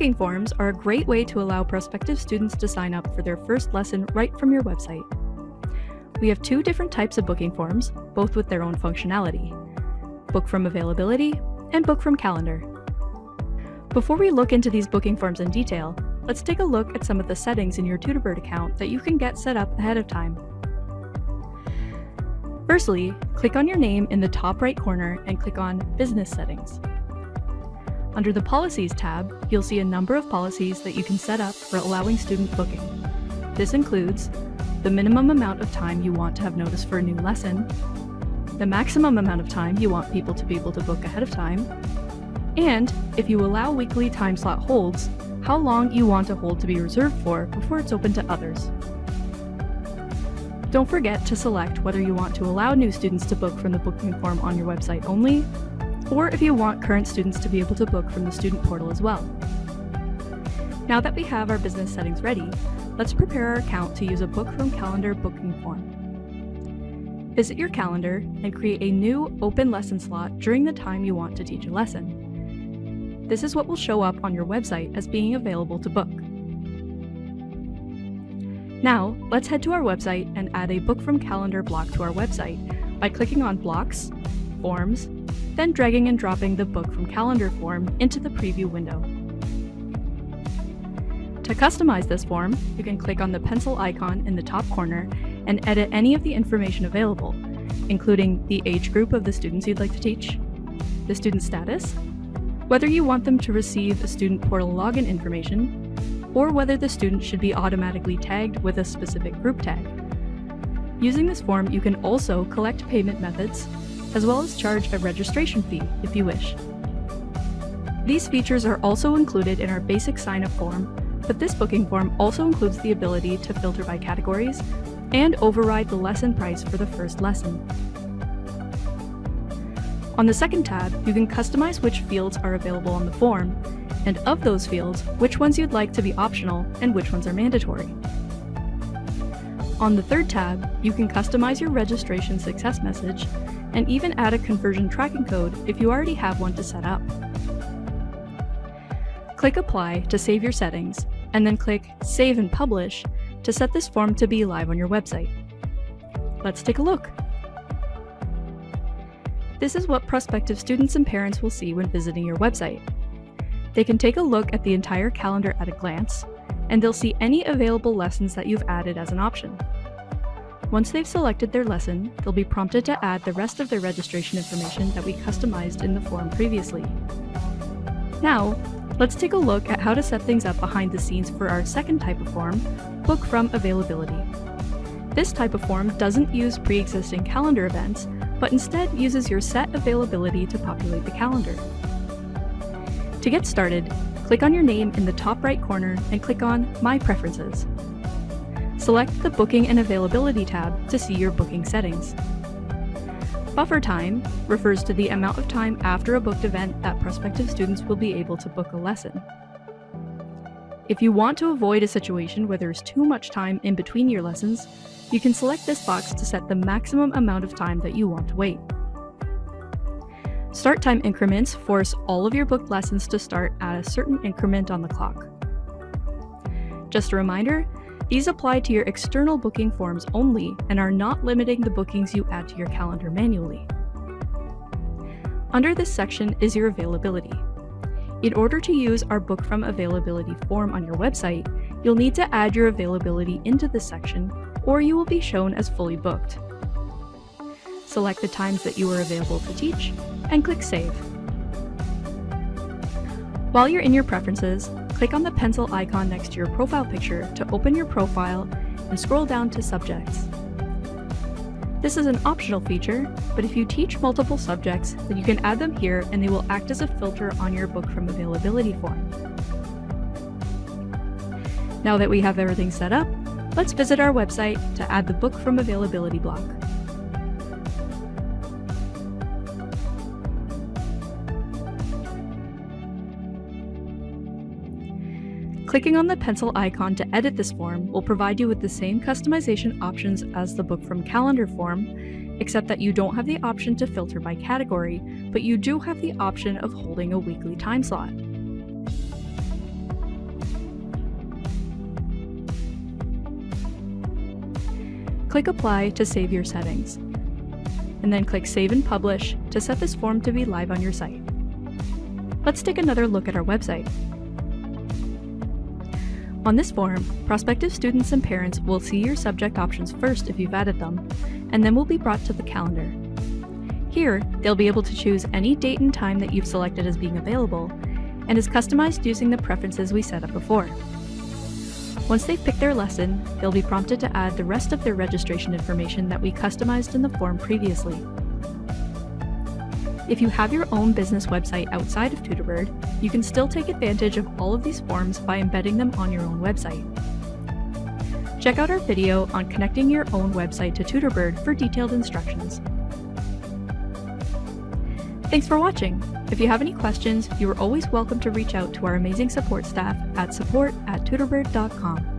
Booking forms are a great way to allow prospective students to sign up for their first lesson right from your website. We have two different types of booking forms, both with their own functionality: Book from Availability and Book from Calendar. Before we look into these booking forms in detail, let's take a look at some of the settings in your TutorBird account that you can get set up ahead of time. Firstly, click on your name in the top right corner and click on Business Settings. Under the Policies tab, you'll see a number of policies that you can set up for allowing student booking. This includes the minimum amount of time you want to have notice for a new lesson, the maximum amount of time you want people to be able to book ahead of time, and if you allow weekly time slot holds, how long you want a hold to be reserved for before it's open to others. Don't forget to select whether you want to allow new students to book from the booking form on your website only, or if you want current students to be able to book from the student portal as well. Now that we have our business settings ready, let's prepare our account to use a Book from Calendar booking form. Visit your calendar and create a new open lesson slot during the time you want to teach a lesson. This is what will show up on your website as being available to book. Now, let's head to our website and add a Book from Calendar block to our website by clicking on Blocks, Forms, then dragging and dropping the Book from Calendar form into the preview window. To customize this form, you can click on the pencil icon in the top corner and edit any of the information available, including the age group of the students you'd like to teach, the student status, whether you want them to receive a student portal login information, or whether the student should be automatically tagged with a specific group tag. Using this form, you can also collect payment methods, as well as charge a registration fee if you wish. These features are also included in our basic sign-up form, but this booking form also includes the ability to filter by categories and override the lesson price for the first lesson. On the second tab, you can customize which fields are available on the form, and of those fields, which ones you'd like to be optional and which ones are mandatory. On the third tab, you can customize your registration success message and even add a conversion tracking code if you already have one to set up. Click Apply to save your settings, and then click Save and Publish to set this form to be live on your website. Let's take a look. This is what prospective students and parents will see when visiting your website. They can take a look at the entire calendar at a glance, and they'll see any available lessons that you've added as an option. Once they've selected their lesson, they'll be prompted to add the rest of their registration information that we customized in the form previously. Now, let's take a look at how to set things up behind the scenes for our second type of form, Book from Availability. This type of form doesn't use pre-existing calendar events, but instead uses your set availability to populate the calendar. To get started, click on your name in the top right corner and click on My Preferences. Select the Booking and Availability tab to see your booking settings. Buffer time refers to the amount of time after a booked event that prospective students will be able to book a lesson. If you want to avoid a situation where there's too much time in between your lessons, you can select this box to set the maximum amount of time that you want to wait. Start time increments force all of your booked lessons to start at a certain increment on the clock. Just a reminder, these apply to your external booking forms only and are not limiting the bookings you add to your calendar manually. Under this section is your availability. In order to use our Book from Availability form on your website, you'll need to add your availability into this section, or you will be shown as fully booked. Select the times that you are available to teach, and click Save. While you're in your preferences, click on the pencil icon next to your profile picture to open your profile and scroll down to Subjects. This is an optional feature, but if you teach multiple subjects, then you can add them here and they will act as a filter on your Book from Availability form. Now that we have everything set up, let's visit our website to add the Book from Availability block. Clicking on the pencil icon to edit this form will provide you with the same customization options as the Book from Calendar form, except that you don't have the option to filter by category, but you do have the option of holding a weekly time slot. Click Apply to save your settings, and then click Save and Publish to set this form to be live on your site. Let's take another look at our website. On this form, prospective students and parents will see your subject options first if you've added them, and then will be brought to the calendar. Here, they'll be able to choose any date and time that you've selected as being available, and is customized using the preferences we set up before. Once they've picked their lesson, they'll be prompted to add the rest of their registration information that we customized in the form previously. If you have your own business website outside of TutorBird, you can still take advantage of all of these forms by embedding them on your own website. Check out our video on connecting your own website to TutorBird for detailed instructions. Thanks for watching! If you have any questions, you are always welcome to reach out to our amazing support staff at support@tutorbird.com.